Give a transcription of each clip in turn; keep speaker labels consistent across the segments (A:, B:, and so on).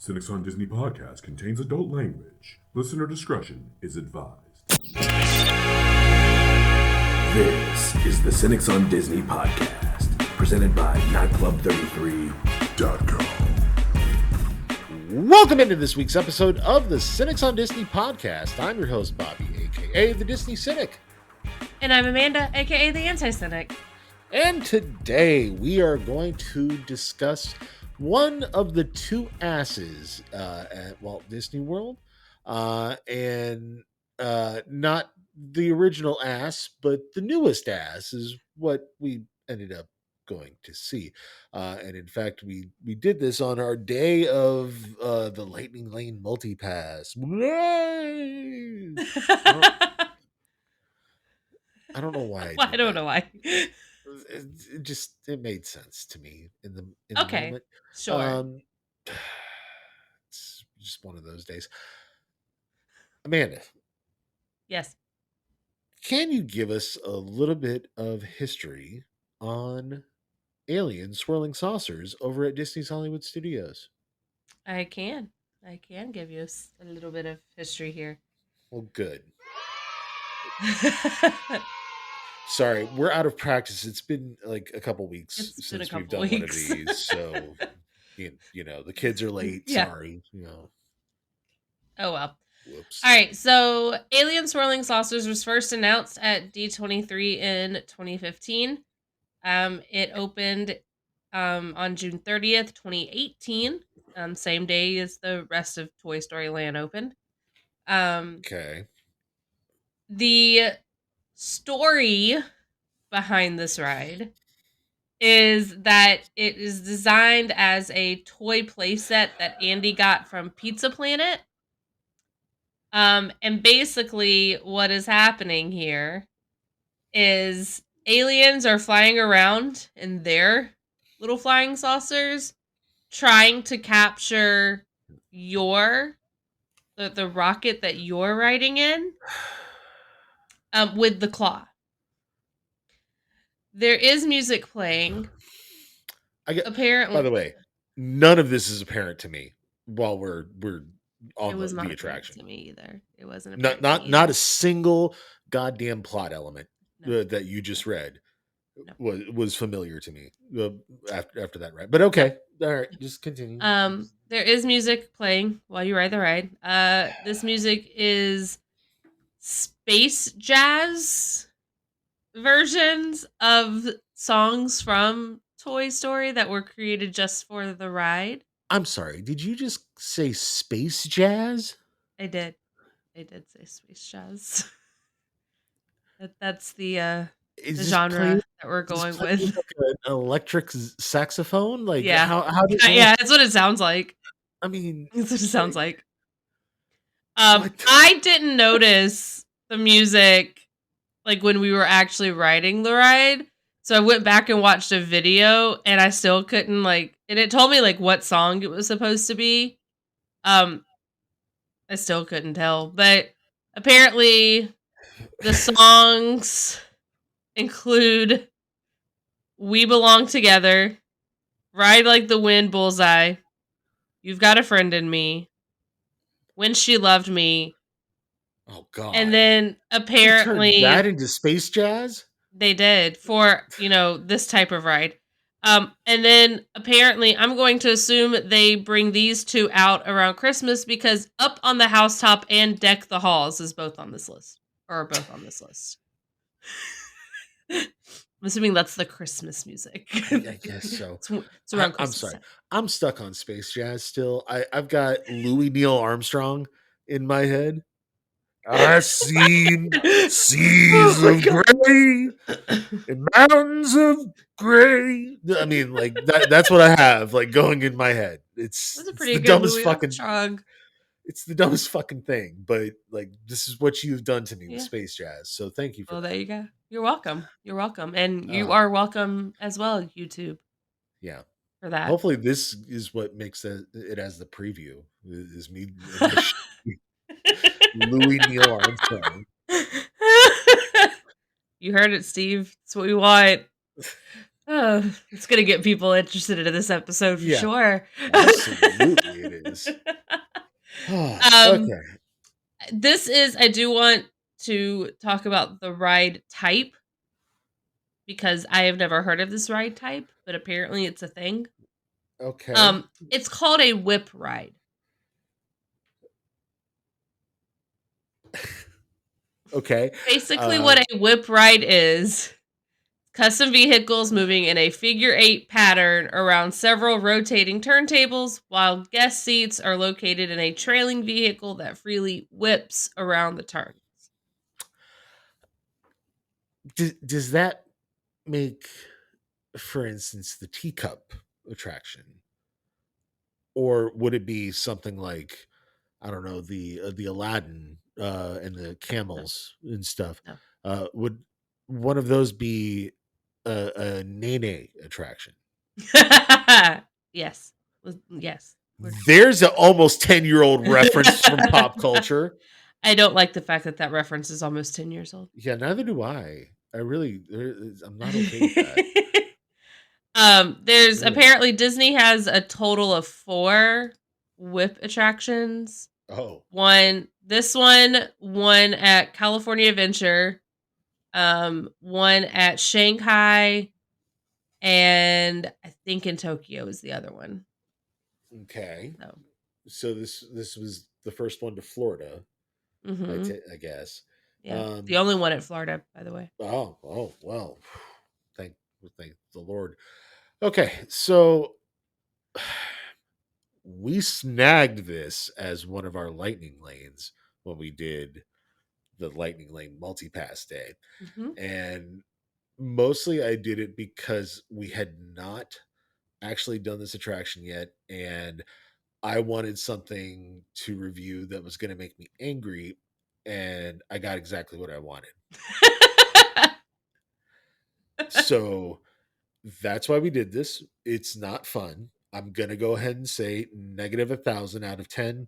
A: Cynics on Disney podcast contains adult language. Listener discretion is advised.
B: This is the Cynics on Disney podcast, presented by nightclub33.com.
C: Welcome into this week's episode of the Cynics on Disney podcast. I'm your host, Bobby, aka the Disney Cynic.
D: And I'm Amanda, aka the Anti-Cynic.
C: And today we are going to discuss one of the two asses at Walt Disney World. And not the original ass, but the newest ass is what we ended up going to see. And in fact, we did this on our day of the Lightning Lane Multipass. I don't know why.
D: I don't know why.
C: It made sense to me in the
D: Okay,
C: moment.
D: sure.
C: It's just one of those days. Amanda,
D: Yes.
C: can you give us a little bit of history on alien swirling saucers over at Disney's Hollywood Studios?
D: I can give you a little bit of history here.
C: Well, good. Sorry, we're out of practice. It's been like a couple weeks since we've done one of these, so you know the kids are late.
D: Yeah.
C: Sorry, you know.
D: Oh well.
C: Whoops.
D: All right, so Alien Swirling Saucers was first announced at D23 in 2015. It opened on June 30th, 2018, same day as the rest of Toy Story Land opened.
C: Okay.
D: The story behind this ride is that it is designed as a toy playset that Andy got from Pizza Planet. And basically what is happening here is aliens are flying around in their little flying saucers trying to capture the rocket that you're riding in with the claw. There is music playing. Apparently,
C: by the way, none of this is apparent to me while we're on the attraction.
D: To me either. It wasn't
C: not a single goddamn plot element that you just read was familiar to me after that ride. But okay, all right, just continue.
D: There is music playing while you ride the ride. This music is space jazz versions of songs from Toy Story that were created just for the ride.
C: I'm sorry, did you just say space jazz?
D: I did say space jazz. That's the genre that we're going with.
C: Like an electric saxophone? Like,
D: yeah.
C: How
D: yeah, that's what it sounds like.
C: I mean,
D: that's what it sounds like. I didn't notice the music like when we were actually riding the ride. So I went back and watched a video and I still couldn't and it told me what song it was supposed to be. I still couldn't tell, but apparently the songs include We Belong Together, Ride Like the Wind, Bullseye, You've Got a Friend in Me, When She Loved Me.
C: Oh God.
D: And then apparently
C: that into space jazz?
D: They did for, this type of ride. And then apparently I'm going to assume they bring these two out around Christmas because Up on the Housetop and Deck the Halls is both on this list. Or are both on this list. I'm assuming that's the Christmas music.
C: I guess so.
D: It's around Christmas.
C: I'm sorry. I'm stuck on space jazz still. I've got Louis Neil Armstrong in my head. I've seen seas of gray and mountains of gray. I mean, that's what I have going in my head. It's the dumbest It's the dumbest fucking thing, but this is what you've done to me with space jazz. So thank you for that.
D: There you go. You're welcome. You're welcome. And you are welcome as well, YouTube.
C: Yeah.
D: For that.
C: Hopefully this is what makes it as the preview is me Louis Neil Armstrong.
D: You heard it, Steve. That's what we want. Oh, it's gonna get people interested in this episode for
C: Yeah,
D: sure.
C: absolutely it is.
D: um,
C: Okay.
D: I do want to talk about the ride type because I have never heard of this ride type, but apparently it's a thing.
C: Okay.
D: It's called a whip ride.
C: Okay.
D: Basically, what a whip ride is custom vehicles moving in a figure eight pattern around several rotating turntables, while guest seats are located in a trailing vehicle that freely whips around the turns.
C: Does that make, for instance, the teacup attraction, or would it be something like, I don't know, the Aladdin and the
D: No,
C: camels and stuff?
D: no.
C: Would one of those be a Nene attraction?
D: Yes. Yes.
C: There's an almost 10-year-old reference from pop culture.
D: I don't like the fact that that reference is almost 10 years old.
C: Yeah, neither do I. I'm not okay with that.
D: There's
C: Ugh.
D: apparently Disney has a total of 4 whip attractions.
C: Oh,
D: One at California Adventure, one at Shanghai, and I think in Tokyo is the other one.
C: okay.
D: So,
C: So this was the first one to Florida,
D: hmm
C: I guess.
D: yeah, the only one at Florida, by the way.
C: Oh, well. Thank thank the Lord. Okay, so we snagged this as one of our lightning lanes when we did the lightning lane multipass day.
D: Hmm.
C: And mostly I did it because we had not actually done this attraction yet, and I wanted something to review that was going to make me angry, and I got exactly what I wanted. So that's why we did this. It's not fun. I'm gonna go ahead and say -1,000 out of 10.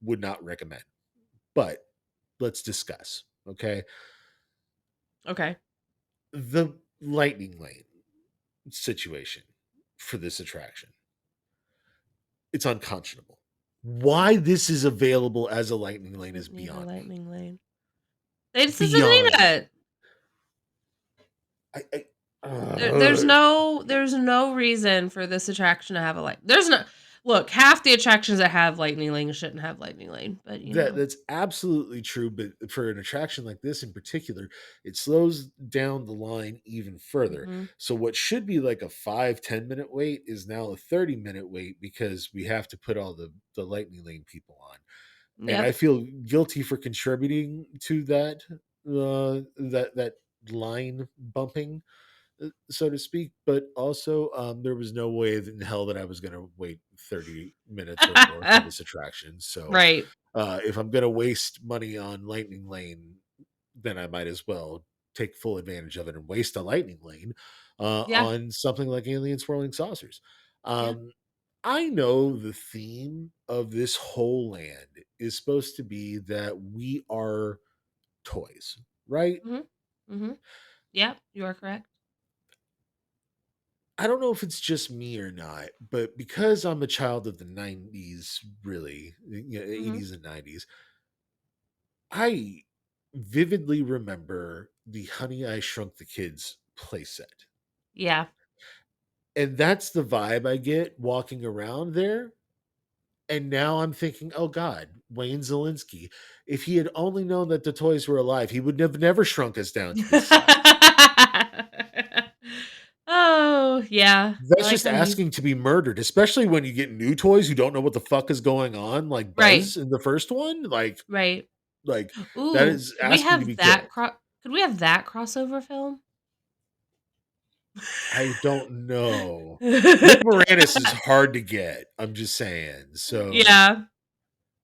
C: Would not recommend. But let's discuss. Okay.
D: Okay.
C: The lightning lane situation for this attraction. It's unconscionable. Why this is available as a lightning lane is
D: Don't need a
C: beyond me.
D: lightning lane. They just doesn't need
C: Beyond me.
D: it.
C: I
D: There's no reason for this attraction to have a light. There's no look. Half the attractions that have lightning lane shouldn't have lightning lane, but you know.
C: that's absolutely true, but for an attraction like this in particular, it slows down the line even further.
D: Hmm.
C: So what should be like a 5-10 minute wait is now a 30-minute wait because we have to put all the lightning lane people on. And I
D: Yep.
C: feel guilty for contributing to that line bumping, so to speak. But also, there was no way in hell that I was going to wait 30 minutes or more for this attraction. So,
D: Right.
C: if I'm going to waste money on Lightning Lane, then I might as well take full advantage of it and waste a Lightning Lane
D: Yeah.
C: on something like Alien Swirling Saucers.
D: Yeah.
C: Um, I know the theme of this whole land is supposed to be that we are toys, right?
D: Hmm. Hmm. Yeah. You are correct.
C: I don't know if it's just me or not, but because I'm a child of the 90s, really,
D: Hmm.
C: 80s and 90s, I vividly remember the Honey I Shrunk the Kids playset.
D: Yeah.
C: And that's the vibe I get walking around there. And now I'm thinking, oh God, Wayne Zielinski, if he had only known that the toys were alive, he would have never shrunk us down to this size.
D: Oh yeah. I
C: That's
D: like
C: just
D: how he's
C: asking to be murdered, especially when you get new toys who don't know what the fuck is going on, like
D: right.
C: Buzz in the first one.
D: Right.
C: Like that
D: Ooh,
C: is asking to be killed.
D: could we have that crossover film?
C: I don't know. Rick Moranis is hard to get. I'm just saying. So
D: Yeah.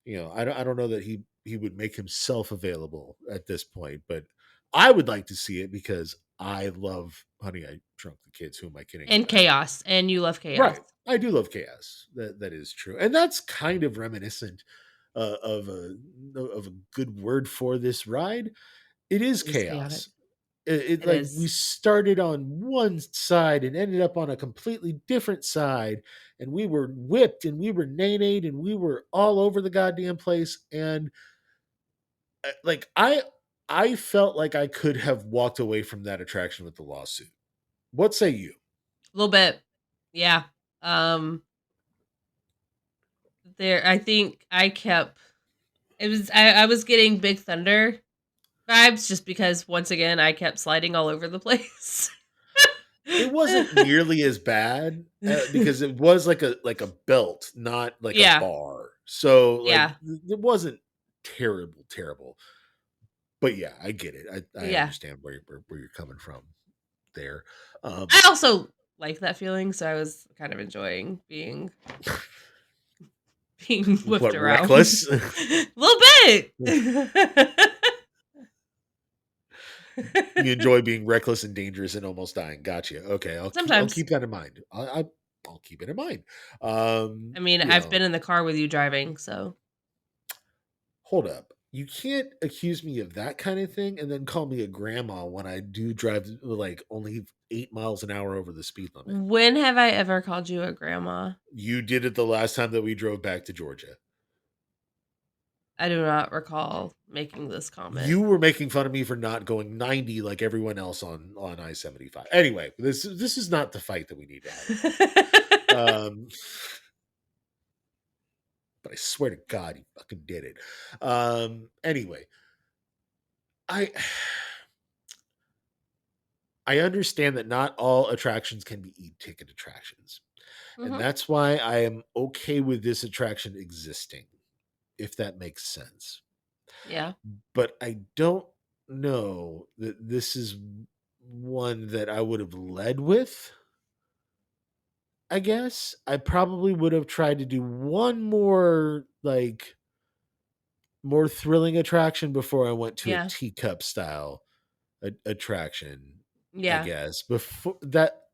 C: I don't know that he would make himself available at this point, but I would like to see it because I love Honey I Shrunk the Kids. Who am I kidding?
D: And chaos. And you love chaos.
C: Right. I do love chaos. That is true, and that's kind of reminiscent of a good word for this ride. It is
D: It is chaotic.
C: chaos. It
D: It
C: like we
D: is.
C: started on one side and ended up on a completely different side, and we were whipped and we were nay and we were all over the goddamn place. And like I felt like I could have walked away from that attraction with the lawsuit. What say you?
D: A little bit. Yeah. Um there I think I kept I was getting Big Thunder vibes just because once again I kept sliding all over the place.
C: It wasn't nearly as bad because it was like a belt, not like a
D: Yeah.
C: bar. So like
D: Yeah.
C: it wasn't terrible. But yeah, I get it. I
D: Yeah.
C: understand where you're coming from there.
D: I also like that feeling, so I was kind of enjoying being whipped
C: What,
D: around.
C: reckless?
D: A little bit.
C: You enjoy being reckless and dangerous and almost dying. Gotcha. Okay, I'll
D: Sometimes.
C: keep that in mind. I'll keep it in mind.
D: I mean,
C: You
D: I've
C: know,
D: been in the car with you driving, so
C: hold up. You can't accuse me of that kind of thing and then call me a grandma when I do drive like only 8 miles an hour over the speed limit.
D: when have I ever called you a grandma?
C: You did it the last time that we drove back to Georgia.
D: I do not recall making this comment.
C: You were making fun of me for not going 90 like everyone else on I-75. Anyway, this is not the fight that we need to have. Um, but I swear to God, he fucking did it. Anyway, I I understand that not all attractions can be e-ticket attractions, and
D: Mhm.
C: that's why I am okay with this attraction existing, if that makes sense.
D: Yeah.
C: But I don't know that this is one that I would have led with. I guess I probably would have tried to do one more like more thrilling attraction before I went to a
D: Yeah.
C: teacup style attraction. I
D: Yeah.
C: guess before that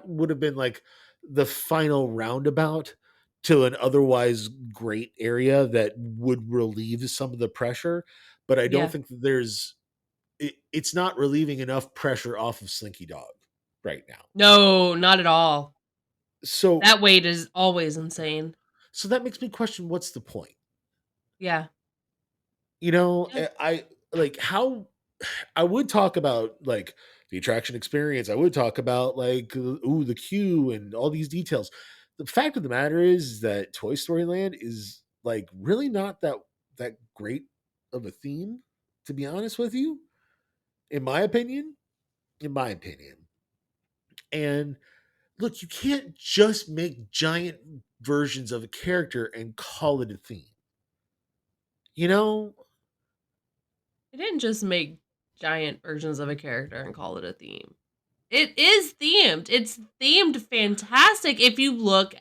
C: would have been like the final roundabout to an otherwise great area that would relieve some of the pressure. But I don't
D: Yeah.
C: think that it's not relieving enough pressure off of Slinky Dog right now.
D: No, not at all.
C: So
D: That weight is always insane.
C: so that makes me question what's the point.
D: Yeah.
C: You know,
D: Yeah.
C: I like how I would talk about like the attraction experience. I would talk about like ooh the queue and all these details. The fact of the matter is that Toy Story Land is like really not that great of a theme, to be honest with you, in my opinion. In my opinion. And look, you can't just make giant versions of a character and call it a theme. You know,
D: They didn't just make giant versions of a character and call it a theme. It is themed. It's themed fantastic if you look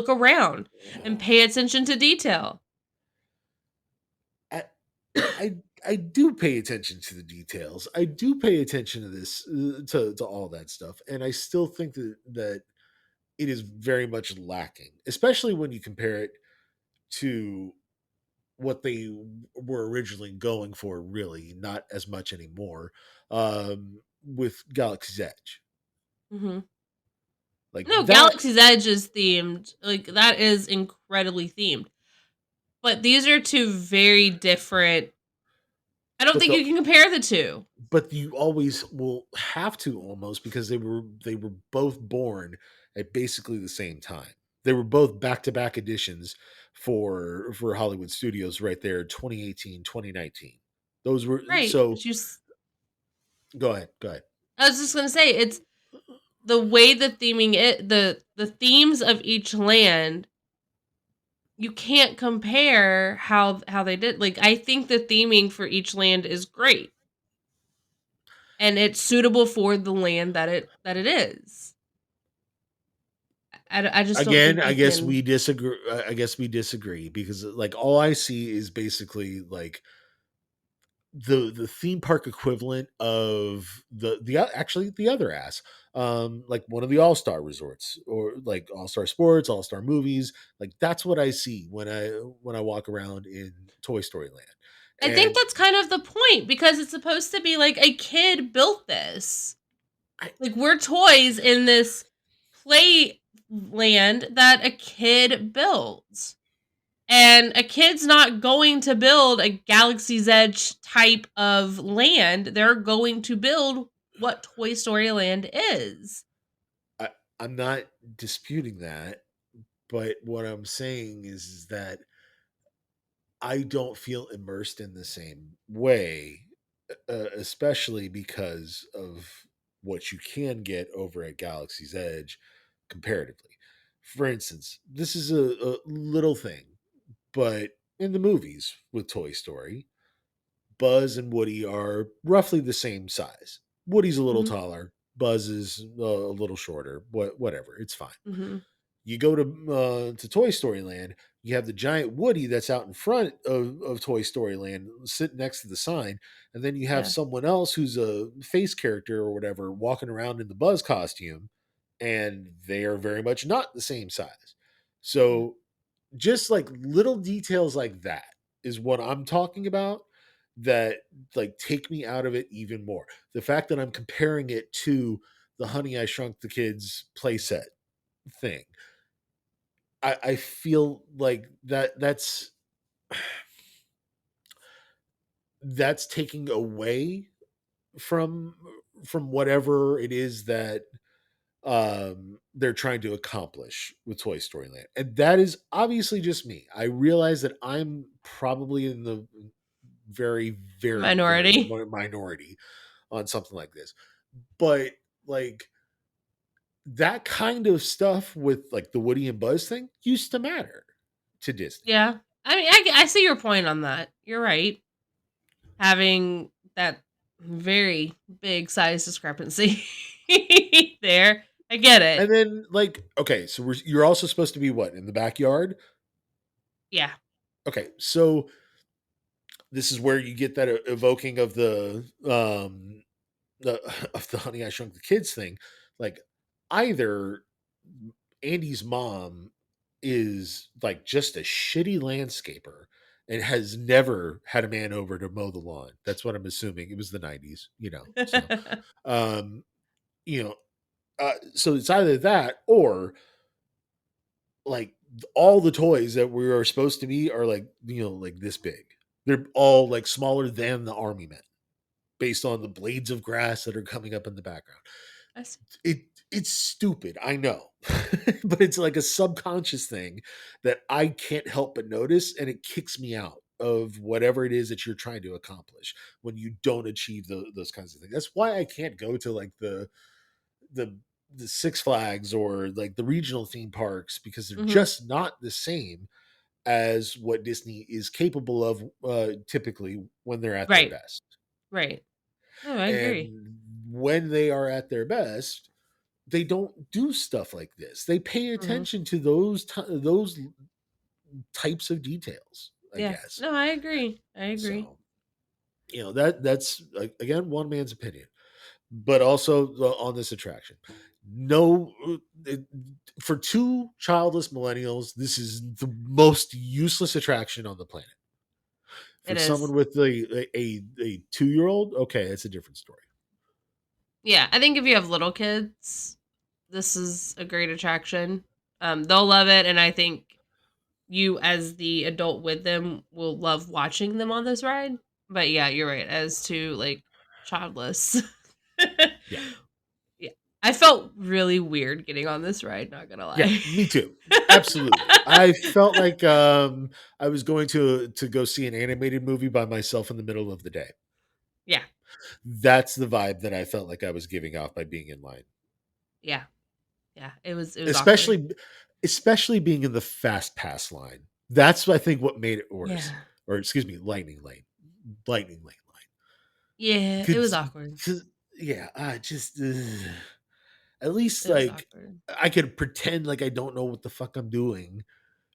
D: around and pay attention to detail.
C: I, I do pay attention to the details. I do pay attention to this to all that stuff, and I still think that it is very much lacking, especially when you compare it to what they were originally going for. Really, not as much anymore with Galaxy's Edge.
D: Mhm.
C: Like
D: No,
C: that,
D: Galaxy's Edge is themed. Like that is incredibly themed. But these are two very different. I don't
C: but
D: think
C: the
D: you can compare the two.
C: but you always will have to almost because they were both born at basically the same time. They were both back-to-back editions for Hollywood Studios right there 2018, 2019. Those were
D: Right.
C: so
D: But
C: go ahead. Go ahead.
D: I was just going to say it's the way the theming the themes of each land you can't compare how they did. Like I think the theming for each land is great and it's suitable for the land that it is. I just don't
C: Again,
D: think
C: I
D: you
C: guess
D: can.
C: we disagree. I guess we disagree because like all I see is basically like the theme park equivalent of actually the other ass like one of the all-star resorts or like all-star sports, all-star movies. Like that's what I see when I walk around in Toy Story Land.
D: I think
C: And
D: that's kind of the point because it's supposed to be like a kid built this. Like we're toys in this play land that a kid builds. And a kid's not going to build a Galaxy's Edge type of land. They're going to build what Toy Story Land is.
C: I'm not disputing that, but what I'm saying is that I don't feel immersed in the same way, especially because of what you can get over at Galaxy's Edge comparatively. For instance, this is a little thing, but in the movies with Toy Story, Buzz and Woody are roughly the same size. Woody's a little
D: Mhm.
C: taller, Buzz is a little shorter. Whatever, it's fine.
D: Mhm.
C: You go to Toy Story Land, you have the giant Woody that's out in front of Toy Story Land, sitting next to the sign, and then you have
D: Yeah.
C: someone else who's a face character or whatever walking around in the Buzz costume, and they are very much not the same size.
D: Yeah.
C: So just like little details like that is what I'm talking about that like take me out of it even more. The fact that I'm comparing it to the Honey I Shrunk the Kids playset thing, I feel like that's taking away from whatever it is that they're trying to accomplish with Toy Story Land. And that is obviously just me. I realize that I'm probably in the very, very, very
D: Minority.
C: minority on something like this. But like that kind of stuff with like the Woody and Buzz thing used to matter to Disney.
D: Yeah. I mean, I see your point on that. You're right. Having that very big size discrepancy there. I get it.
C: And then like, okay, so you're also supposed to be what, in the backyard?
D: Yeah.
C: Okay, so this is where you get that evoking of the of the Honey I Shrunk the Kids thing. Like either Andy's mom is like just a shitty landscaper and has never had a man over to mow the lawn. That's what I'm assuming. It was the 90s, you know. So um you know, so it's either that or like all the toys that we are supposed to be are like, you know, like this big. They're all like smaller than the army men based on the blades of grass that are coming up in the background.
D: I see.
C: It's stupid, I know. But it's like a subconscious thing that I can't help but notice, and it kicks me out of whatever it is that you're trying to accomplish when you don't achieve those kinds of things. That's why I can't go to like the the Six Flags or like the regional theme parks because they're
D: Mhm.
C: just not the same as what Disney is capable of typically when they're at their
D: Right.
C: best.
D: Right. No, I agree.
C: And when they are at their best, they don't do stuff like this. They pay
D: Mhm.
C: attention to those types of details, I
D: Yeah.
C: guess.
D: No, I agree. I agree.
C: So, you know, that's again one man's opinion, but also on this attraction. No, for two childless millennials, this is the most useless attraction on the planet. For
D: It
C: someone
D: is.
C: with a 2-year-old, okay, it's a different story.
D: Yeah, I think if you have little kids, this is a great attraction. They'll love it, and I think you, as the adult with them, will love watching them on this ride. But yeah, you're right. As to like childless,
C: Yeah.
D: yeah, I felt really weird getting on this ride. Not gonna
C: Yeah,
D: lie.
C: me too. Absolutely. I felt like I was going to go see an animated movie by myself in the middle of the day.
D: Yeah,
C: That's the vibe that I felt like I was giving off by being in line.
D: yeah, yeah. It was awkward.
C: Especially being in the fast pass line. That's I think what made it worse.
D: Yeah,
C: Or excuse me, lightning lane. Lightning lane line.
D: yeah. It was awkward.
C: Yeah, I just at least
D: It was
C: like
D: awkward.
C: I could pretend like I don't know what the fuck I'm doing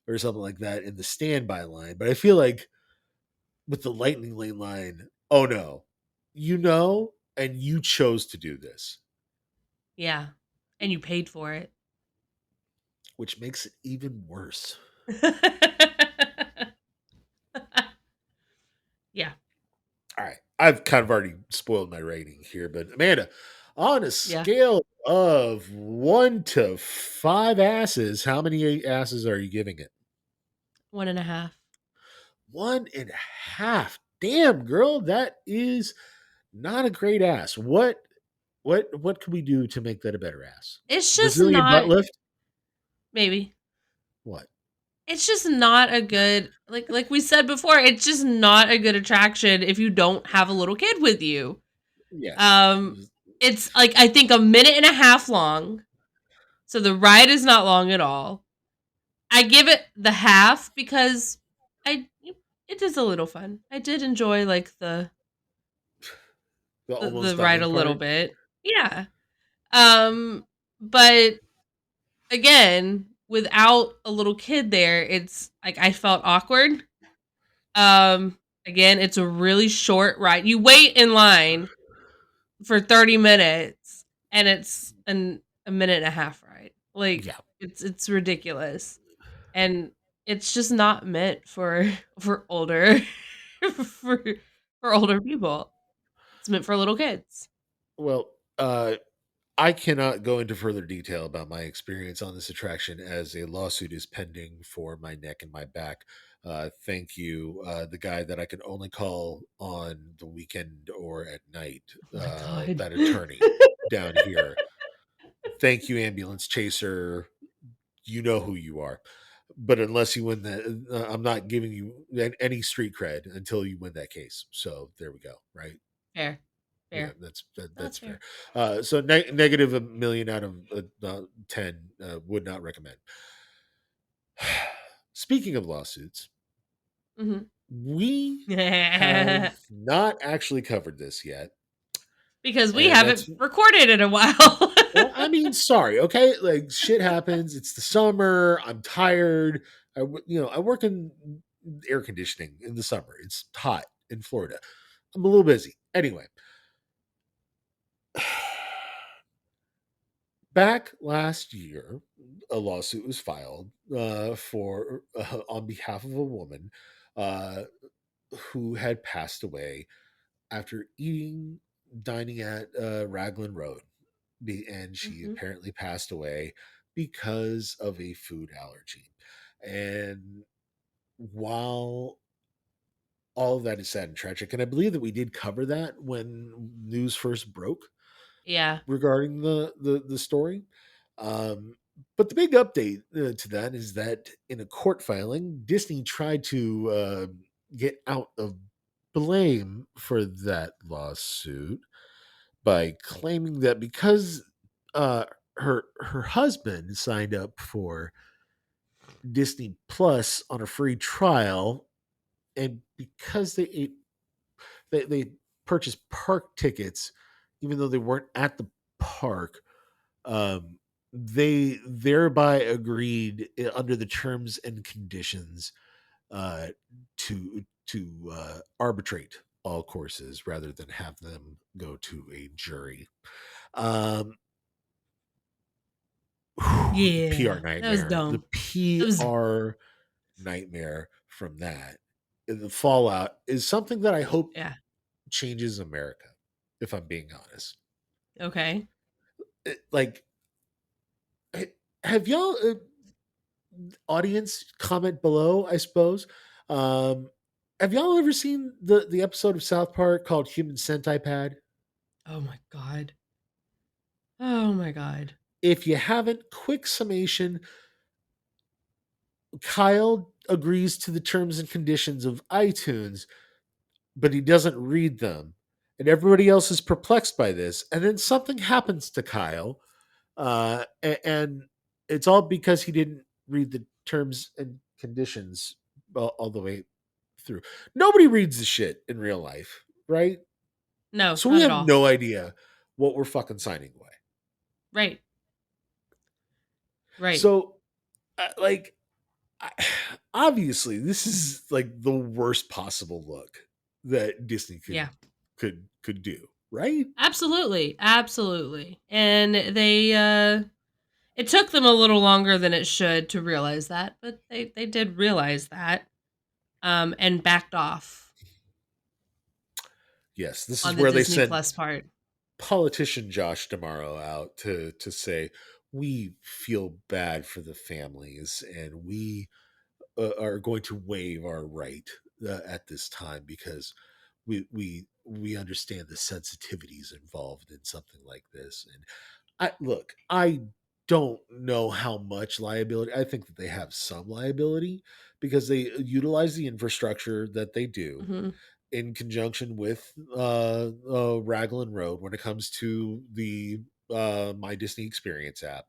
C: or something like that in the standby line. But I feel like with the lightning lane line, oh no, you know, and you chose to do this,
D: Yeah, and you paid for it.
C: which makes it even worse.
D: Yeah.
C: I've kind of already spoiled my rating here, but Amanda, on a
D: Yeah.
C: scale of 1 to 5 asses, how many asses are you giving it?
D: 1.5.
C: 1.5. Damn, girl, that is not a great ass. What can we do to make that a better ass?
D: It's just
C: Brazilian butt
D: not,
C: lift?
D: maybe.
C: What?
D: It's just not a good, like we said before, it's just not a good attraction if you don't have a little kid with you.
C: Yes.
D: Um it's like I think a minute and a half long. So the ride is not long at all. I give it the half because I it is a little fun. I did enjoy like
C: The
D: the
C: almost
D: ride
C: dying
D: a little
C: part?
D: bit. Yeah. But again, without a little kid there, it's like I felt awkward. Again, it's a really short ride. You wait in line for 30 minutes and it's a minute and a half ride. Like
C: Yeah.
D: it's ridiculous. And it's just not meant for for older for for older people. It's meant for little kids.
C: Well, I cannot go into further detail about my experience on this attraction as a lawsuit is pending for my neck and my back. Thank you, the guy that I can only call on the weekend or at night,
D: Oh my god.
C: that attorney down here. Thank you, ambulance chaser. You know who you are. But unless you win that, I'm not giving you any street cred until you win that case. So there we go. Right.
D: Fair.
C: Yeah,
D: Fair.
C: that's
D: That's
C: fair.
D: fair.
C: So negative a million out of 10 would not recommend. Speaking of lawsuits,
D: Mhm.
C: we have not actually covered this yet,
D: Because we
C: and
D: haven't
C: that's
D: recorded in a while.
C: well, I mean, sorry, okay, like shit happens. It's the summer. I'm tired. I work in air conditioning in the summer. It's hot in Florida. I'm a little busy. Anyway, back last year, a lawsuit was filed for on behalf of a woman uh, who had passed away after dining at Raglan Road, and she
D: Mhm.
C: apparently passed away because of a food allergy. And while all of that is sad and tragic, and I believe that we did cover that when news first broke,
D: Yeah.
C: regarding the story. Um, but the big update to that is that in a court filing, Disney tried to get out of blame for that lawsuit by claiming that because her husband signed up for Disney Plus on a free trial, and because they purchased park tickets, even though they weren't at the park, um, they thereby agreed under the terms and conditions uh, to arbitrate all courses rather than have them go to a jury. Um, the PR
D: Yeah. That was
C: nightmare, the
D: dumb. That was
C: PR nightmare from that, the fallout is something that I hope
D: yeah.
C: changes America. If I'm being honest,
D: Okay.
C: like, have y'all audience comment below, I suppose. Um, have y'all ever seen the episode of South Park called Human Centipede?
D: Oh my god. Oh my god.
C: If you haven't, quick summation. Kyle agrees to the terms and conditions of iTunes, but he doesn't read them. And everybody else is perplexed by this. And then something happens to Kyle. And it's all because he didn't read the terms and conditions all the way through. Nobody reads the shit in real life, right?
D: No,
C: So we
D: not at
C: have
D: all.
C: no idea what we're fucking signing away.
D: Right. Right.
C: So, like, I- obviously, this is like the worst possible look that Disney
D: Yeah.
C: could do, right?
D: Absolutely. Absolutely. And they it took them a little longer than it should to realize that, but they did realize that and backed off.
C: Yes, this is
D: on the
C: where they
D: Disney
C: sent
D: Plus part.
C: politician Josh Tomorrow out to say we feel bad for the families and we are going to waive our right at this time because we understand the sensitivities involved in something like this. And I don't know how much liability. I think that they have some liability because they utilize the infrastructure that they do
D: Hmm.
C: in conjunction with Raglan Road when it comes to the My Disney Experience app,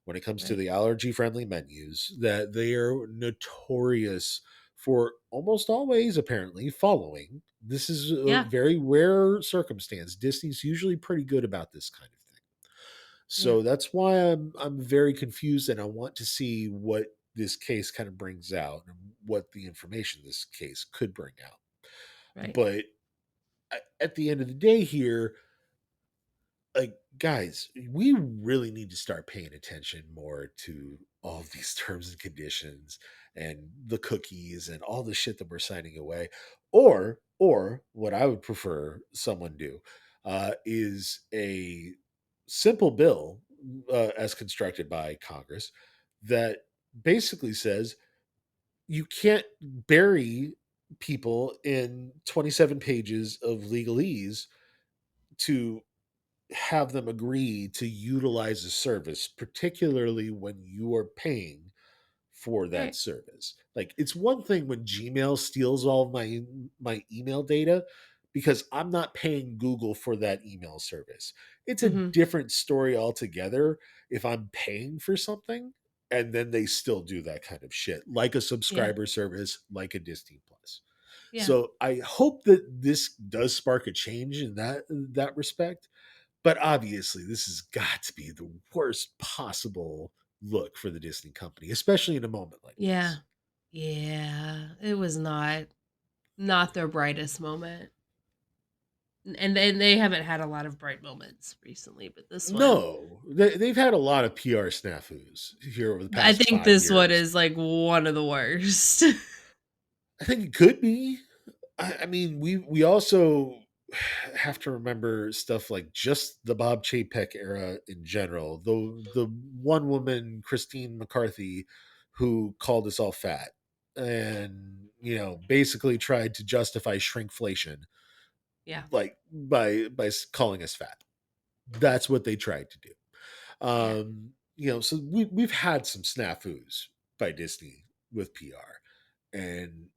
C: when it comes to
D: Right.
C: the allergy friendly menus, that they are notorious for almost always apparently following. This is a
D: Yeah.
C: very rare circumstance. Disney's usually pretty good about this kind of thing.
D: Yeah.
C: So that's why I'm very confused and I want to see what this case kind of brings out and what the information this case could bring out.
D: Right.
C: But at the end of the day here, like, guys, we really need to start paying attention more to all of these terms and conditions and the cookies and all the shit that we're signing away. Or what I would prefer someone do is a simple bill as constructed by Congress that basically says you can't bury people in 27 pages of legalese to have them agree to utilize a service, particularly when you are paying for that
D: Right.
C: service. Like it's one thing when Gmail steals all of my email data because I'm not paying Google for that email service. It's a
D: Hmm.
C: different story altogether if I'm paying for something and then they still do that kind of shit, like a
D: Yeah.
C: subscriber service, like a Disney Plus.
D: Yeah.
C: So I hope that this does spark a change in that respect, but obviously, this has got to be the worst possible look for the Disney company, especially in a moment like
D: Yeah.
C: this.
D: Yeah. It was not their brightest moment. And they haven't had a lot of bright moments recently, but this one,
C: No, they've had a lot of PR snafus here over the
D: I
C: past
D: think
C: 5
D: this one
C: years.
D: is like one of the worst.
C: I think it could be. I mean, we also have to remember stuff like just the Bob Chapek era in general. The one woman, Christine McCarthy, who called us all fat and basically tried to justify shrinkflation
D: Yeah.
C: like by calling us fat. That's what they tried to do.
D: Yeah.
C: So we've had some snafus by Disney with PR, and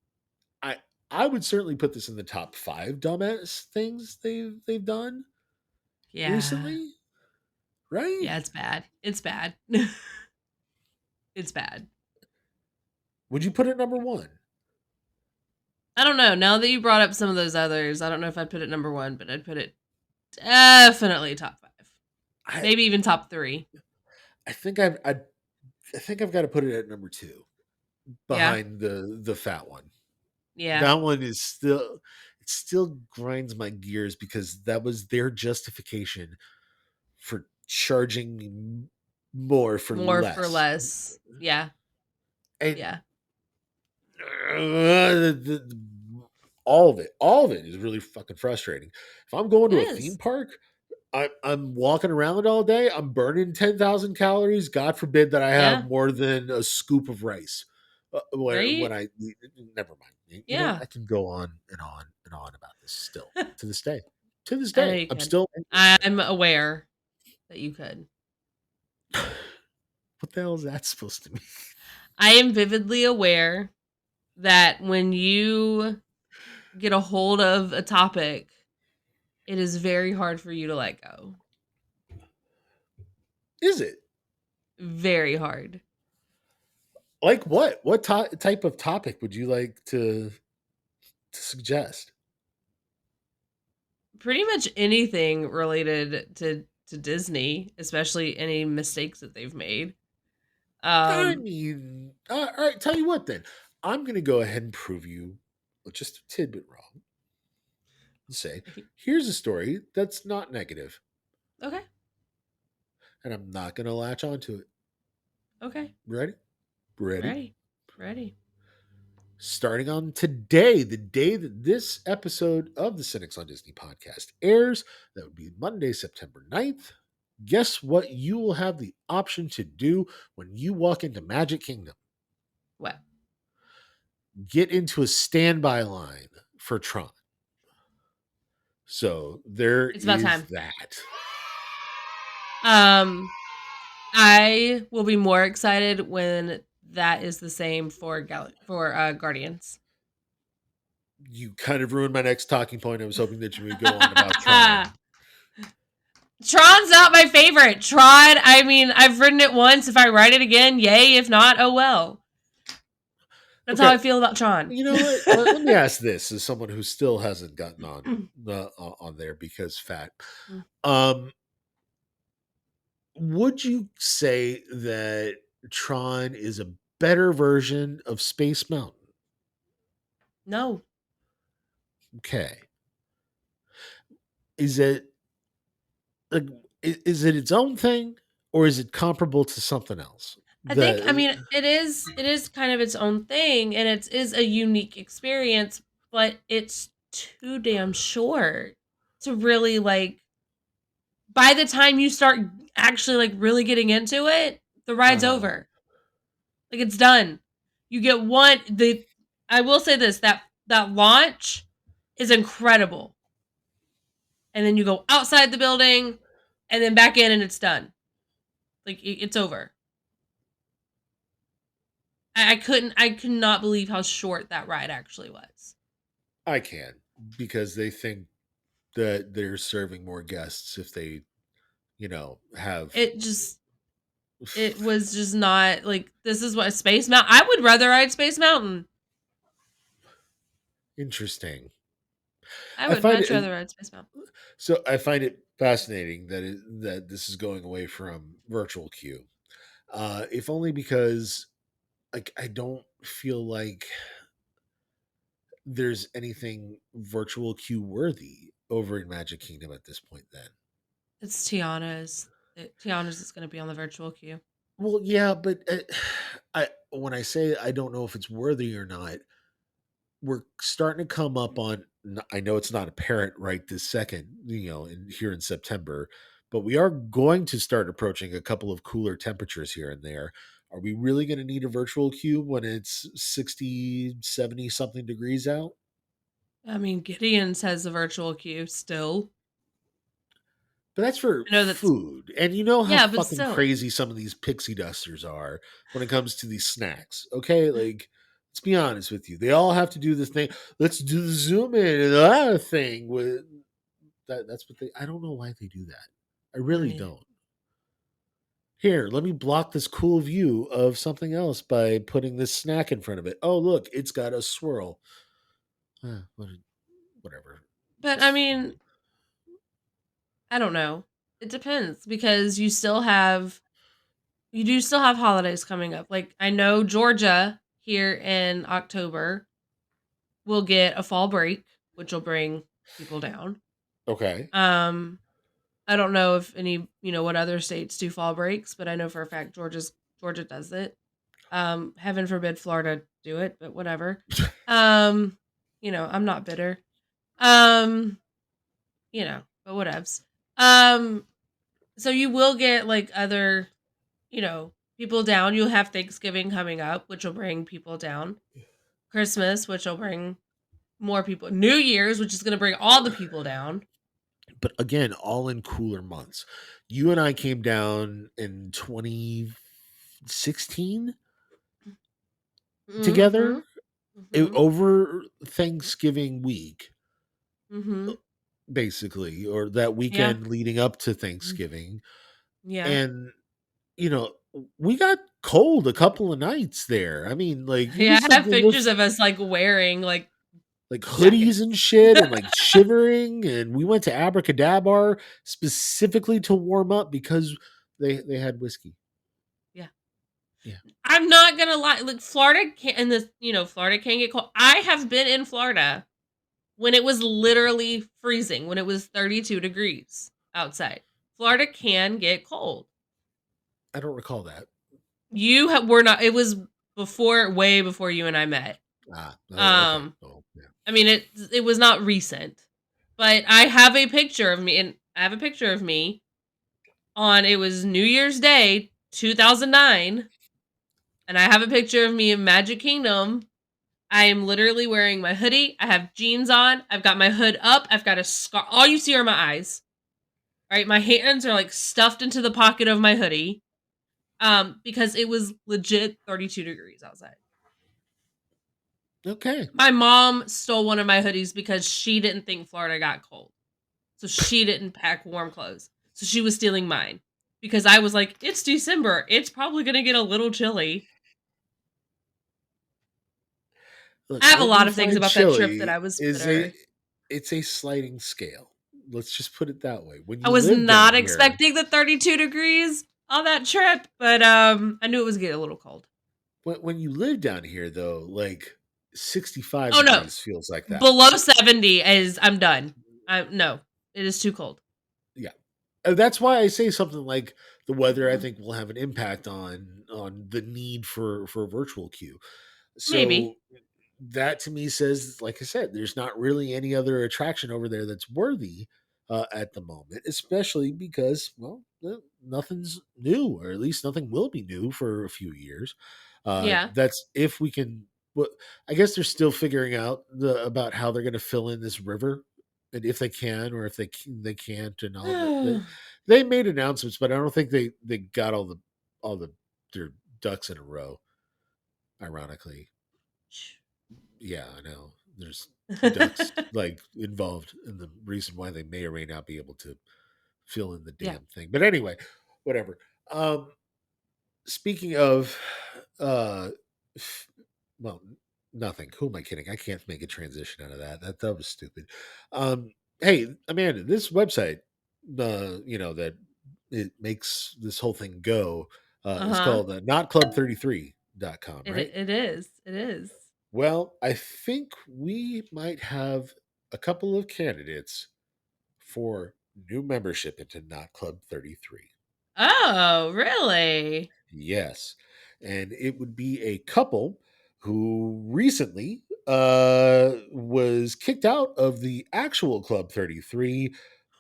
C: I I would certainly put this in the top 5 dumbass things they've done
D: Yeah.
C: recently, right?
D: Yeah, it's bad. It's bad. It's bad.
C: Would you put it number one?
D: I don't know. Now that you brought up some of those others, I don't know if I'd put it number 1, but I'd put it definitely top 5.
C: I
D: Maybe even top 3.
C: I think I think I've got to put it at number 2
D: Yeah.
C: behind the fat one.
D: Yeah.
C: That one is still it still grinds my gears because that was their justification for charging me more for
D: More for
C: less.
D: less. Yeah.
C: And
D: Yeah.
C: all of it is really fucking frustrating. If I'm going
D: It
C: to a theme
D: is.
C: park, I'm walking around all day. I'm burning 10,000 calories. God forbid that I have
D: Yeah.
C: more than a scoop of rice. When
D: Right?
C: I never mind.
D: Yeah.
C: I can go on and on and on about this still to this day. To this
D: I know
C: day,
D: you
C: I'm
D: could.
C: still angry about
D: I'm aware that you could.
C: it. What the hell is that supposed to mean?
D: I am vividly aware that when you get a hold of a topic, it is very hard for you to let go.
C: Is it
D: Very hard.
C: like what? What type of topic would you like to suggest?
D: Pretty much anything related to Disney, especially any mistakes that they've made.
C: I
D: Um
C: mean, all right. Tell you what, then I'm going to go ahead and prove you just a tidbit wrong and say, here's a story that's not negative,
D: okay.
C: and I'm not going to latch onto it.
D: Okay.
C: Ready? Ready?
D: Ready. Ready.
C: starting on today, the day that this episode of the Cynics on Disney podcast airs, that would be Monday, September 9th. Guess what you will have the option to do when you walk into Magic Kingdom?
D: What?
C: Get into a standby line for Tron. So there
D: It's about
C: is
D: time.
C: that.
D: I will be more excited when that is the same for Guardians.
C: You kind of ruined my next talking point. I was hoping that you would go on about Tron.
D: Tron's not my favorite. Tron, I mean, I've ridden it once. If I ride it again, yay. If not, oh well. That's how I feel about Tron.
C: You know what? Let me ask this as someone who still hasn't gotten on there because fat. Would you say that Tron is a better version of Space Mountain?
D: No.
C: Okay. Is it like is it its own thing or is it comparable to something else?
D: I think, I mean, it is kind of its own thing, and it is a unique experience, but it's too damn short to really, like, by the time you start actually, like, really getting into it, the ride's over. Like, it's done. You get I will say this, that launch is incredible. And then you go outside the building, and then back in, and it's done. Like, it's over. I could not believe how short that ride actually was.
C: I can, because they think that they're serving more guests if they, have
D: it was just not like, this is what Space Mountain. I would rather ride Space Mountain.
C: Interesting.
D: I would much rather ride Space Mountain.
C: So I find it fascinating that this is going away from virtual queue. If only because like I don't feel like there's anything virtual queue worthy over in Magic Kingdom at this point. Then
D: it's Tiana's. Tiana's is going to be on the virtual queue.
C: Well, yeah, but when I say I don't know if it's worthy or not, we're starting to come up on. I know it's not apparent right this second, here in September, but we are going to start approaching a couple of cooler temperatures here and there. Are we really going to need a virtual queue when it's 60, 70 something degrees out?
D: I mean, Gideon's has a virtual queue still.
C: But that's for food. And you know how fucking crazy some of these pixie dusters are when it comes to these snacks. Okay? Like, let's be honest with you. They all have to do this thing. Let's do the zoom in and that thing with that's what I don't know why they do that. I really don't. Here, let me block this cool view of something else by putting this snack in front of it. Oh, look, it's got a swirl. Whatever.
D: But I mean, I don't know. It depends because you do still have holidays coming up. Like, I know Georgia here in October will get a fall break, which will bring people down.
C: Okay.
D: I don't know if any, what other states do fall breaks, but I know for a fact Georgia does it. Heaven forbid Florida do it, but whatever. I'm not bitter. But whatevs. So you will get like other, people down. You'll have Thanksgiving coming up, which will bring people down. Christmas, which will bring more people. New Year's, which is going to bring all the people down.
C: But again, all in cooler months. You and I came down in 2016 together over Thanksgiving week. Basically, or that weekend leading up to Thanksgiving.
D: Yeah.
C: And, we got cold a couple of nights there. I mean, like,
D: I have pictures of us like wearing like
C: hoodies and shit and like shivering. And we went to Abracadabra specifically to warm up because they had whiskey.
D: Yeah.
C: Yeah.
D: I'm not going to lie. Like, Florida can get cold. I have been in Florida when it was literally freezing, when it was 32 degrees outside. Florida can get cold.
C: I don't recall that.
D: You were not. It was way before you and I met.
C: Okay. Oh, yeah.
D: I mean, it was not recent, but I have a picture of me, and I have a picture of me on, it was New Year's Day, 2009, and I have a picture of me in Magic Kingdom. I am literally wearing my hoodie. I have jeans on. I've got my hood up. I've got a scar. All you see are my eyes. All right, my hands are like stuffed into the pocket of my hoodie. Because it was legit 32 degrees outside.
C: Okay.
D: My mom stole one of my hoodies because she didn't think Florida got cold. So she didn't pack warm clothes. So she was stealing mine. Because I was like, it's December. It's probably going to get a little chilly.
C: Look,
D: I have a
C: what
D: lot
C: we
D: of things
C: find
D: about that trip that
C: chilly
D: I was
C: is
D: bitter.
C: it's a sliding scale. Let's just put it that way. When
D: I
C: you
D: was
C: live down
D: not
C: here,
D: expecting the 32 degrees on that trip, but I knew it was getting a little cold.
C: when you live down here though, like 65
D: Oh no.
C: degrees feels like that.
D: Below 70 is I'm done. No. It is too cold.
C: Yeah. That's why I say something like the weather I
D: Mhm.
C: think will have an impact on the need for a virtual queue. So
D: Maybe.
C: that to me says, like I said, there's not really any other attraction over there that's worthy at the moment, especially because, well, nothing's new, or at least nothing will be new for a few years.
D: Yeah.
C: That's if we can. Well, I guess they're still figuring out about how they're going to fill in this river, and if they can, or if they can't, and all that. They made announcements, but I don't think they got all the their ducks in a row. Ironically, yeah, I know. There's ducks like involved in the reason why they may or may not be able to fill in the
D: Yeah.
C: damn thing. But anyway, whatever. Speaking of f- well, nothing. Who am I kidding? I can't make a transition out of that. That was stupid. Hey, Amanda, this website that it makes this whole thing go is
D: Uh-huh.
C: called notclub33.com, right?
D: It is. It is.
C: Well, I think we might have a couple of candidates for new membership into Not Club 33.
D: Oh, really?
C: Yes. And it would be a couple who recently was kicked out of the actual Club 33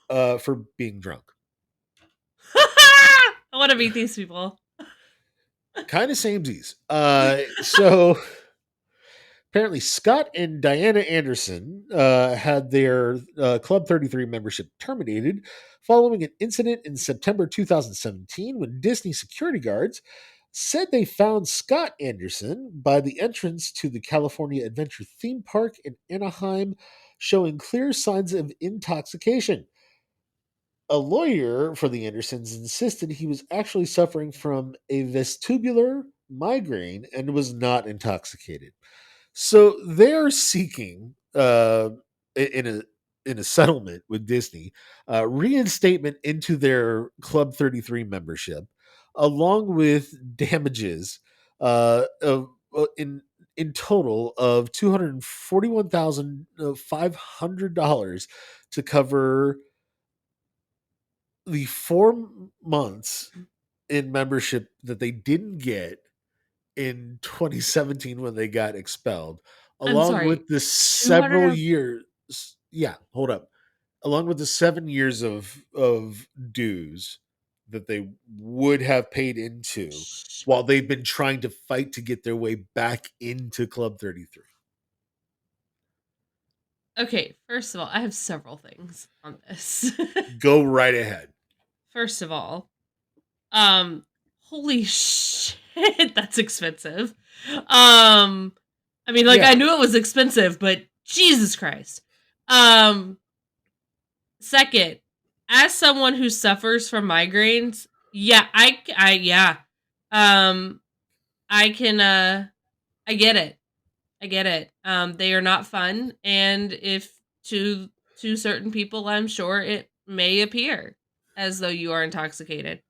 C: for being drunk.
D: I want to meet these people.
C: Kind of samesies. So apparently, Scott and Diana Anderson had their Club 33 membership terminated following an incident in September 2017 when Disney security guards said they found Scott Anderson by the entrance to the California Adventure theme park in Anaheim, showing clear signs of intoxication. A lawyer for the Andersons insisted he was actually suffering from a vestibular migraine and was not intoxicated. So they're seeking in a settlement with Disney reinstatement into their Club 33 membership, along with damages of in total of $241,500 to cover the 4 months in membership that they didn't get in 2017 when they got expelled,
D: I'm
C: along
D: sorry.
C: with the
D: 200
C: several years. Yeah, hold up. Along with the 7 years of dues that they would have paid into while they've been trying to fight to get their way back into Club 33.
D: Okay, first of all, I have several things on this.
C: Go right ahead.
D: First of all, um holy shit, that's expensive. I mean, like, I
C: Yeah,
D: knew it was expensive, but Jesus Christ. Um Second, as someone who suffers from migraines, yeah, yeah. Um I can I get it. I get it. They are not fun, and if to certain people, I'm sure it may appear as though you are intoxicated.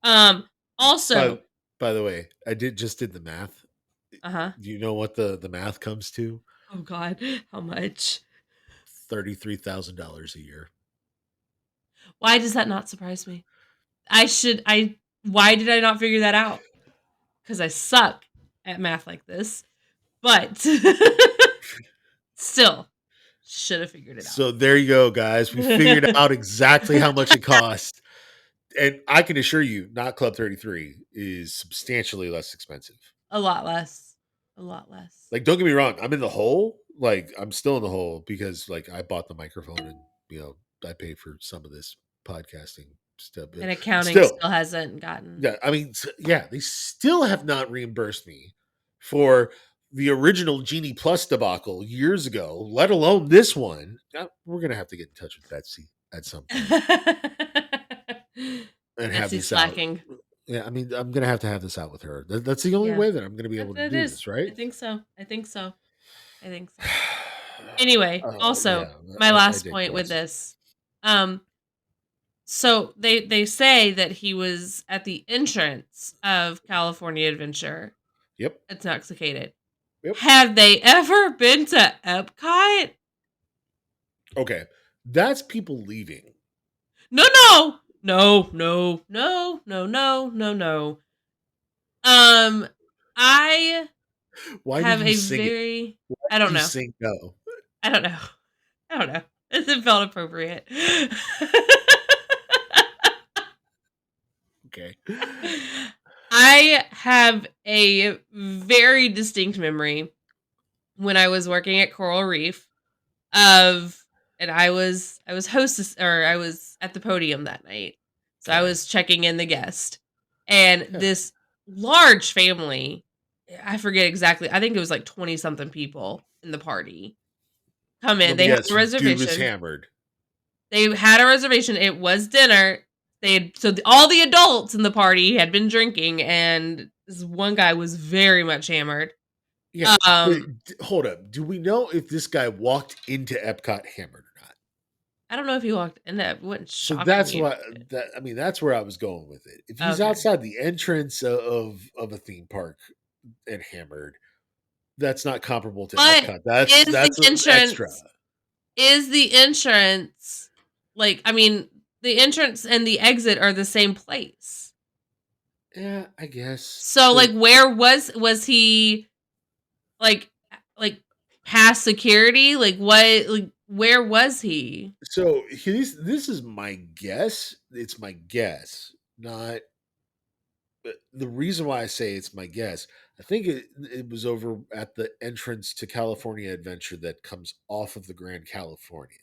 D: Um also,
C: but by the way, I did the math.
D: uh-huh.
C: Do you know what the math comes to?
D: Oh god, how much?
C: $33,000 a year.
D: Why does that not surprise me? I why did I not figure that out? Cuz I suck at math like this. But Still, should have figured it out.
C: So there you go, guys. We figured out exactly how much it cost. And I can assure you, not Club 33 is substantially less expensive.
D: A lot less. A lot less.
C: Like, don't get me wrong, I'm in the hole. Like, I'm still in the hole because, like, I bought the microphone and, I paid for some of this podcasting stuff.
D: And accounting
C: Still,
D: still hasn't gotten.
C: yeah, I mean, they still have not reimbursed me for the original Genie Plus debacle years ago, let alone this one. We're going to have to get in touch with Betsy at some point and have
D: Betsy's
C: this out.
D: slacking.
C: Yeah, I mean, I'm going to have this out with her. That's the only
D: Yeah.
C: way that I'm going to be able to
D: It
C: do
D: is.
C: this, right?
D: I think so. Anyway, also,
C: yeah,
D: my
C: I
D: last point with
C: digress.
D: this. So they say that he was at the entrance of California Adventure.
C: Yep.
D: Intoxicated.
C: Yep.
D: Have they ever been to Epcot?
C: Okay, that's people leaving.
D: No. I
C: Why
D: have
C: did you
D: a
C: sing it?
D: very.
C: Why
D: I
C: did
D: don't
C: you
D: know.
C: sing no?
D: I don't know. It felt appropriate.
C: Okay.
D: I have a very distinct memory when I was working at Coral Reef and I was hostess, or I was at the podium that night. So I
C: Okay.
D: was checking in the guest. And
C: Yeah.
D: this large family, I forget exactly, I think it was like 20 something people in the party. Come in.
C: Let me
D: They had
C: guess,
D: a
C: dude was
D: reservation.
C: hammered.
D: They had a reservation. It was dinner. All the adults in the party had been drinking, and this one guy was very much hammered.
C: Yeah. Hold up. Do we know if this guy walked into Epcot hammered or not?
D: I don't know if he walked in that. It wouldn't
C: So
D: shock
C: that's
D: me.
C: what that's where I was going with it. If he's
D: Okay.
C: outside the entrance of a theme park and hammered, that's not comparable to
D: But
C: Epcot. That's
D: is the
C: extra.
D: entrance is the entrance the entrance and the exit are the same place.
C: Yeah, I guess.
D: So like where was he like past security? Like what where was he?
C: So this is my guess. It's my guess, not the reason why I say it's my guess. I think it was over at the entrance to California Adventure that comes off of the Grand Californian.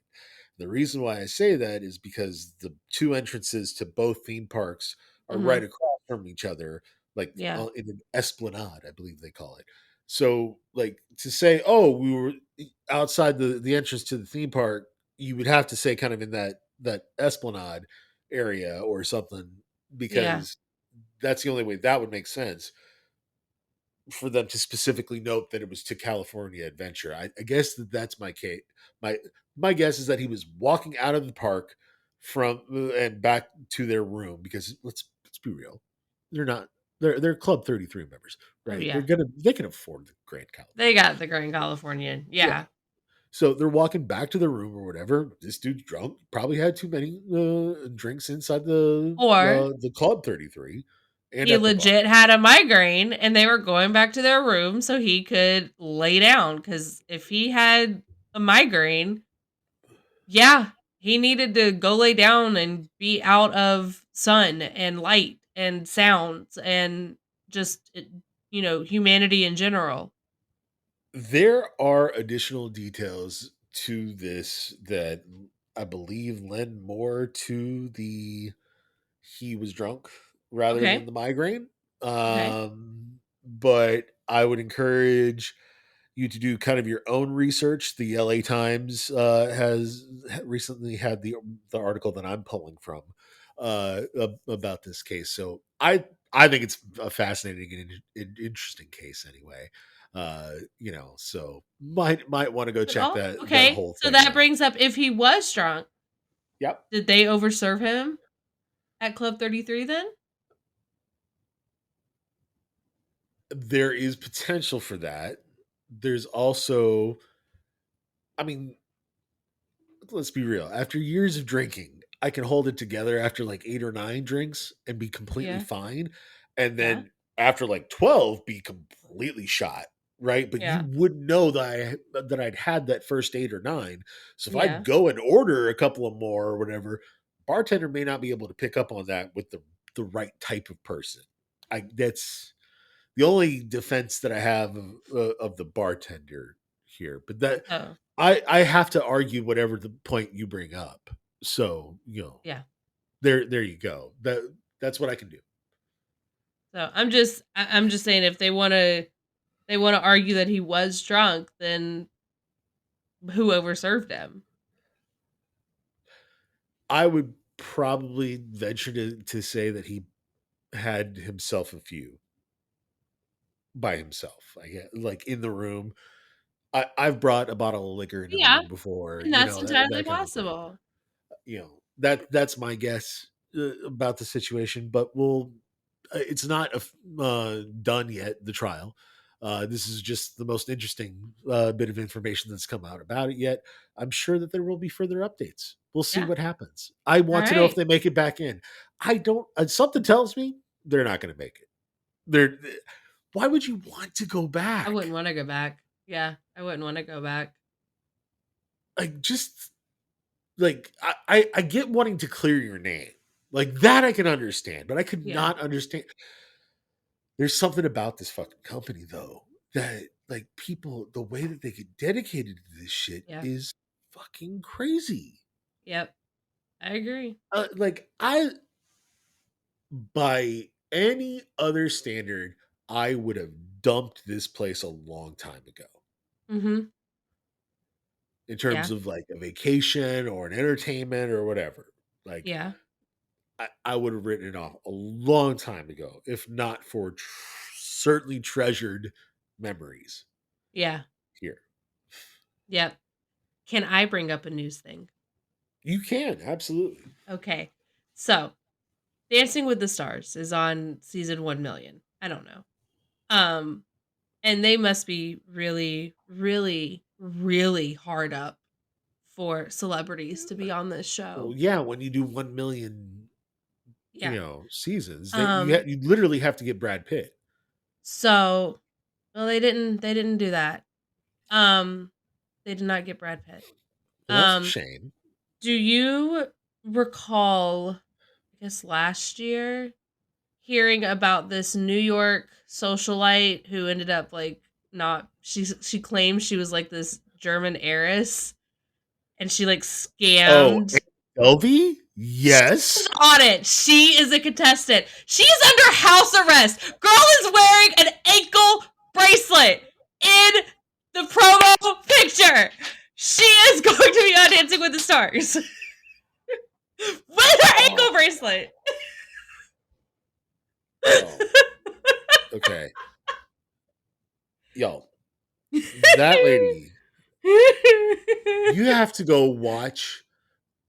C: The reason why I say that is because the two entrances to both theme parks are right across from each other, like
D: Yeah.
C: in an esplanade, I believe they call it. So, like to say, oh, we were outside the entrance to the theme park, you would have to say kind of in that esplanade area or something,
D: Yeah.
C: because that's the only way that would make sense for them to specifically note that it was to California Adventure. I guess that's my case. My guess is that he was walking out of the park from and back to their room, because let's be real, they're Club 33 members, right?
D: Oh, yeah.
C: They can afford the Grand California.
D: They got the Grand Californian. Yeah.
C: So they're walking back to the room or whatever. This dude's drunk, probably had too many drinks inside the Club 33. And
D: He legit had a migraine and they were going back to their room so he could lay down, because if he had a migraine, yeah, he needed to go lay down and be out of sun and light and sounds and just humanity in general.
C: There are additional details to this that I believe lend more to the he was drunk rather
D: Okay.
C: than the migraine.
D: Okay.
C: But I would encourage you to do kind of your own research. The LA Times has recently had the article that I'm pulling from about this case. So I think it's a fascinating and interesting case anyway. So might want to go check that whole thing.
D: So that
C: out.
D: brings up, if he was drunk,
C: Yep.
D: did they overserve him at Club 33 then?
C: There is potential for that. There's also, I mean, let's be real. After years of drinking, I can hold it together after like 8 or 9 drinks and be completely
D: Yeah.
C: fine. And then after like 12, be completely shot. right? But you
D: Yeah.
C: wouldn't know that I'd had that first 8 or 9. So if I
D: Yeah.
C: go and order a couple of more or whatever, bartender may not be able to pick up on that with the right type of person. That's the only defense that I have of the bartender here. But that
D: Oh,
C: I have to argue whatever the point you bring up. So,
D: yeah.
C: there you go. That's what I can do.
D: So I'm just saying if they want to argue that he was drunk, then who overserved him?
C: I would probably venture to say that he had himself a few by himself. I get like in the room. I've brought a bottle of liquor into the
D: Yeah,
C: room before,
D: and that's
C: that
D: entirely
C: kind of thing.
D: possible.
C: That's my guess about the situation. But it's not done yet. The trial. This is just the most interesting bit of information that's come out about it yet. I'm sure that there will be further updates. We'll see
D: Yeah.
C: what happens. I
D: All
C: want to know if
D: right.
C: they make it back in. I don't. Something tells me they're not going to make it. They're. Why would you want to go
D: I wouldn't
C: back?
D: want to go back. Yeah, I wouldn't want to go back.
C: Like just like I get wanting to clear your name. Like that I can understand, but I could
D: Yeah.
C: not understand. There's something about this fucking company though that like people the way that they get dedicated to this shit
D: Yeah.
C: is fucking crazy.
D: Yep. I agree.
C: Like I by any other standard, I would have dumped this place a long time ago.
D: Mhm.
C: In
D: Yeah.
C: terms of like a vacation or an entertainment or whatever. Like
D: Yeah.
C: I would have written it off a long time ago, if not for certainly treasured memories
D: Yeah.
C: here.
D: Yep. Can I bring up a news thing?
C: You can, absolutely.
D: Okay. So, Dancing with the Stars is on season 1,000,000. I don't know. Um and they must be really really really hard up for celebrities to be on this
C: Well,
D: show.
C: yeah, when you do 1 million,
D: Yeah.
C: seasons, that
D: Um
C: you literally have to get Brad Pitt.
D: so well they didn't do that. Um they did not get Brad Pitt.
C: Well, that's a
D: Um
C: shame.
D: do you recall I guess last year hearing about this New York socialite who ended up like not she claimed she was like this German heiress and she like
C: Oh,
D: scammed.
C: Elvie?
D: She's
C: Yes.
D: on it. She is a contestant. She is under house arrest. Girl is wearing an ankle bracelet in the promo picture. She is going to be on Dancing with the Stars with her ankle
C: Oh,
D: bracelet.
C: yo. Okay. Yo, that lady, you have to go watch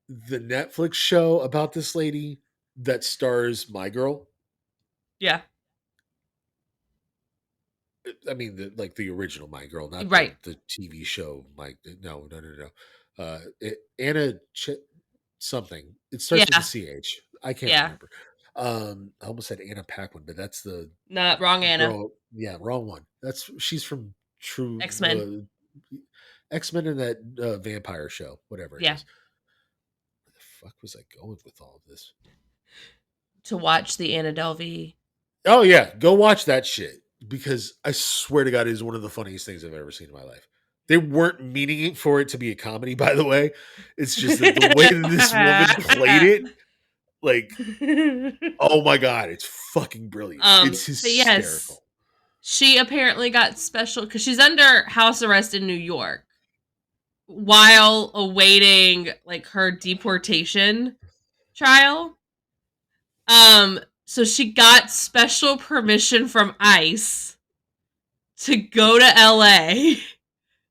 C: the Netflix show about this lady that stars My Girl.
D: Yeah,
C: I mean, like the original My Girl, not the
D: right.
C: the TV show. No, no, no, no. Anna something. It starts with a
D: Yeah,
C: CH. I can't
D: yeah.
C: remember. I almost said Anna Paquin, but that's the
D: Not wrong, Anna.
C: girl. Yeah, wrong one. She's from True
D: X-Men.
C: X-Men and that vampire show, whatever it
D: Yeah.
C: is. Where the fuck was I going with all of this?
D: To watch the Anna Delvey.
C: Oh yeah, go watch that shit because I swear to God, it is one of the funniest things I've ever seen in my life. They weren't meaning for it to be a comedy, by the way. It's just that the way that this woman played it, like, oh my God, it's fucking brilliant. It's
D: But yes,
C: hysterical.
D: she apparently got special because she's under house arrest in New York while awaiting like her deportation trial. So she got special permission from ICE to go to LA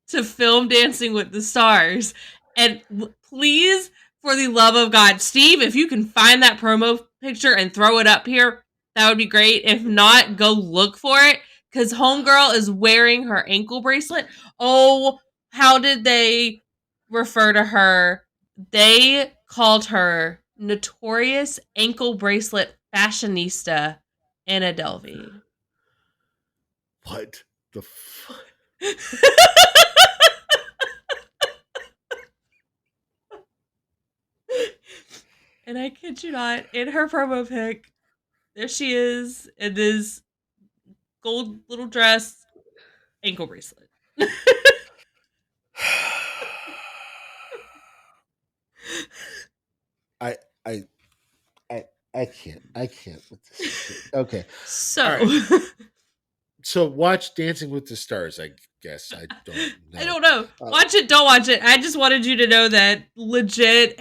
D: to film Dancing with the Stars. And please, for the love of God, Steve, if you can find that promo picture and throw it up here, that would be great. If not, go look for it because Homegirl is wearing her ankle bracelet. Oh, how did they refer to her? They called her Notorious Ankle Bracelet Fashionista Anna Delvey.
C: What the fuck?
D: And I kid you not, in her promo pic, there she is in this gold little dress, ankle bracelet.
C: I I I can't with this shit. Okay.
D: So,
C: All right. So watch Dancing with the Stars, I guess. I don't know.
D: I don't know. Watch it, don't watch it. I just wanted you to know that legit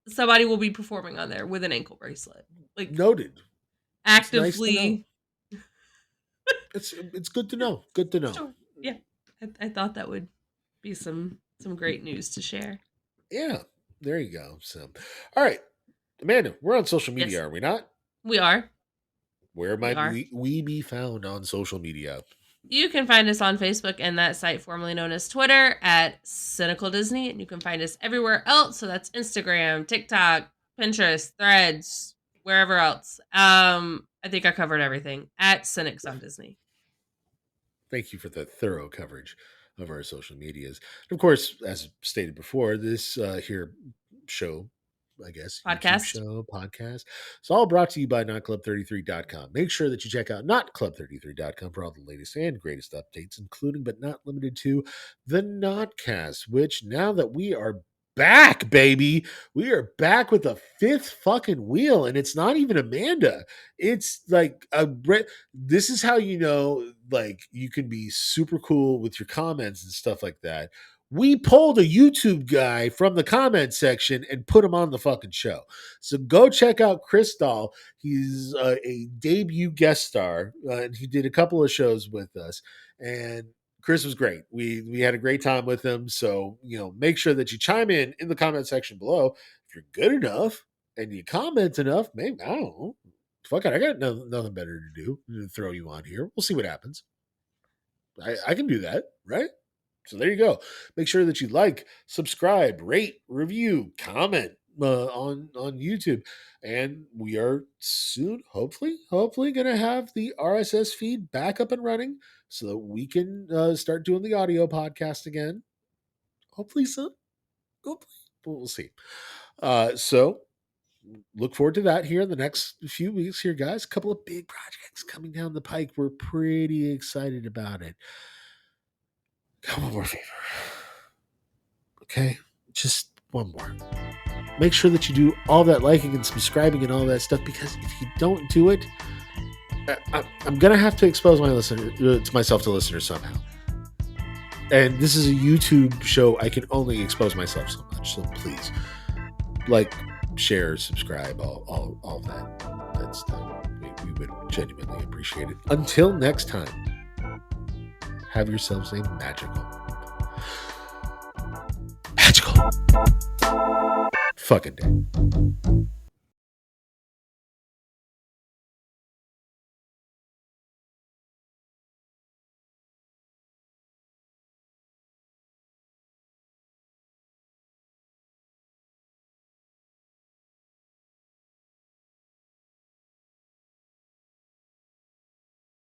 D: somebody will be performing on there with an ankle bracelet. Like
C: Noted.
D: actively.
C: It's good to know. Good to know.
D: Sure. Yeah. I thought that would be some great news to share.
C: Yeah. There you go. So all right. Amanda, we're on social media,
D: Yes.
C: are we not?
D: We are.
C: Where
D: We
C: might
D: are.
C: we be found on social media?
D: You can find us on Facebook and that site formerly known as Twitter at Cynical Disney. And you can find us everywhere else. So that's Instagram, TikTok, Pinterest, Threads, wherever else. I think I covered everything at Cynics on Disney.
C: Thank you for the thorough coverage of our social medias. And of course, as stated before, this here show, I guess,
D: Podcast.
C: YouTube show, podcast. It's all brought to you by NotClub33.com. Make sure that you check out NotClub33.com for all the latest and greatest updates, including but not limited to the Notcast, which now that we are back, baby, we are back with the fifth fucking wheel, and it's not even Amanda. It's like this is how you know, like, you can be super cool with your comments and stuff like that. We pulled a YouTube guy from the comment section and put him on the fucking show. So go check out Chris Dahl. He's a debut guest star, and he did a couple of shows with us. And Chris was great. We had a great time with him. So, make sure that you chime in the comment section below. If you're good enough and you comment enough, maybe, I don't know. Fuck it, I got nothing better to do than to throw you on here. We'll see what happens. I can do that, right? So there you go. Make sure that you like, subscribe, rate, review, comment on YouTube. And we are soon, hopefully going to have the RSS feed back up and running so that we can start doing the audio podcast again. Hopefully so. Hopefully. We'll see. So look forward to that here in the next few weeks here, guys. A couple of big projects coming down the pike. We're pretty excited about it. Got one more favor. Okay? Just one more. Make sure that you do all that liking and subscribing and all that stuff, because if you don't do it, I'm going to have to expose myself to listeners somehow. And this is a YouTube show. I can only expose myself so much. So please, like, share, subscribe, all that stuff. We would genuinely appreciate it. Until next time, have yourselves a magical fucking day.